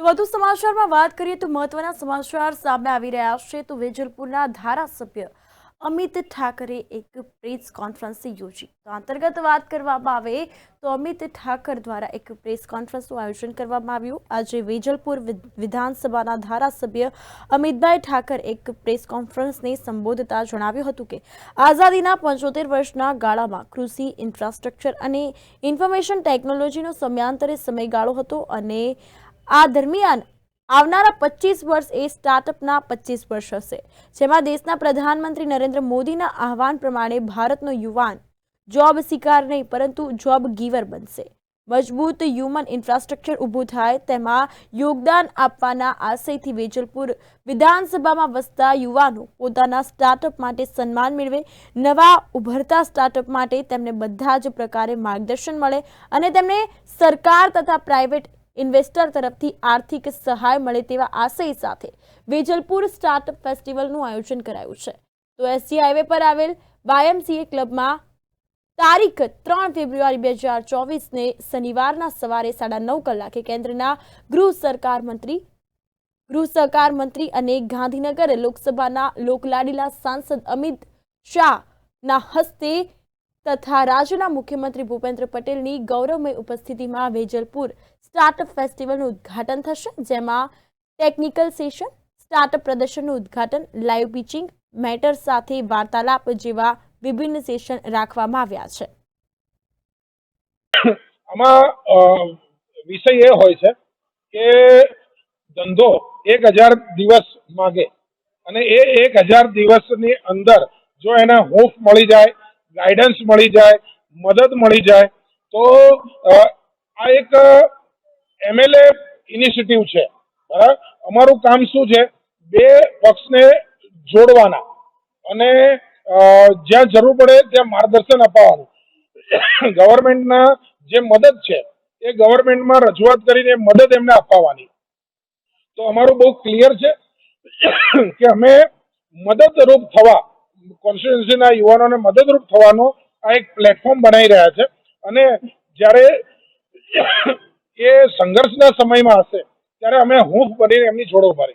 તો વધુ સમાચારમાં વાત કરીએ તો મહત્વના સમાચાર સામે આવી રહ્યા છે તો વેજલપુરના ધારાસભ્ય અમિત ઠાકરે એક પ્રેસ કોન્ફરન્સ યોજી તો અંતર્ગત વાત કરવામાં આવે તો અમિત ઠાકર દ્વારા એક પ્રેસ કોન્ફરન્સનું આયોજન કરવામાં આવ્યું। આજે વેજલપુર વિધાનસભાના ધારાસભ્ય અમિતભાઈ ઠાકર એક પ્રેસ કોન્ફરન્સને સંબોધતા જણાવ્યું હતું કે આઝાદીના 75 વર્ષના ગાળામાં કૃષિ ઇન્ફ્રાસ્ટ્રક્ચર અને ઇન્ફોર્મેશન ટેકનોલોજીનો સમયાંતરે સમયગાળો હતો અને આ દરમિયાન આવનારા 25 વર્ષ એ સ્ટાર્ટઅપના 25 વર્ષ હશે, જેમાં દેશના પ્રધાનમંત્રી નરેન્દ્ર મોદીના આહવાન પ્રમાણે ભારતનો યુવાન જોબ સિકાર નહીં પરંતુ જોબ ગીવર બનશે। મજબૂત હ્યુમન ઇન્ફ્રાસ્ટ્રક્ચર ઊભું થાય તેમાં યોગદાન આપવાના આશયથી વેજલપુર વિધાનસભામાં વસતા યુવાનો પોતાના સ્ટાર્ટઅપ માટે સન્માન મેળવે, નવા ઉભરતા સ્ટાર્ટઅપ માટે તેમને બધા જ પ્રકારે માર્ગદર્શન મળે અને તેમને સરકાર તથા પ્રાઇવેટ ઇન્વેસ્ટર તરફથી આર્થિક સહાય મળે તેવા આશય સાથે વેજલપુર સ્ટાર્ટઅપ ફેસ્ટિવલનું આયોજન કરાયું છે। તો એસજી હાઈવે પર આવેલ YMCA ક્લબમાં તારીખ 3 ફેબ્રુઆરી 2024ને શનિવારના સવારે 9:30 કલાકે કેન્દ્રના ગૃહ સહકાર મંત્રી અને ગાંધીનગર લોકસભાના લોકલાડીલા સાંસદ અમિત શાહના હસ્તે તથા રાજ્યના મુખ્યમંત્રી ભૂપેન્દ્ર પટેલની ગૌરવમય ઉપસ્થિતિમાં વેજલપુર સ્ટાર્ટઅપ ફેસ્ટિવલનું ઉદ્ઘાટન થશે, જેમાં ટેકનિકલ સેશન, સ્ટાર્ટઅપ પ્રદર્શનનું ઉદ્ઘાટન, લાઈવ પિચિંગ મેટર સાથે વાર્તાલાપ જેવા વિભિન્ન સેશન રાખવામાં આવ્યા છે। આમાં વિષય એ હોય છે કે ધંધો 1000 દિવસ માંગે અને એ 1000 દિવસની અંદર જો એને હૂંફ મળી જાય, ગાઈડન્સ મળી જાય, મદદ મળી જાય તો આ એક MLA ઇનિશિયેટિવ છે। બરાબર, અમારું કામ શું છે? બે પક્ષને જોડવાના અને જ્યાં જરૂર પડે ત્યાં માર્ગદર્શન અપાવવાનું। ગવર્મેન્ટના જે મદદ છે એ ગવર્મેન્ટમાં રજૂઆત કરીને મદદ એમને અપાવવાની। તો અમારું બહુ ક્લિયર છે કે અમે મદદરૂપ થવા, કોન્સ્ટિટ્યુન્સીના યુવાનોને મદદરૂપ થવાનો આ એક પ્લેટફોર્મ બનાવી રહ્યા છે અને જ્યારે એ સંઘર્ષના સમયમાં હશે ત્યારે અમે હૂંફ બનીને એમની જોડે ઉભા રહીશું।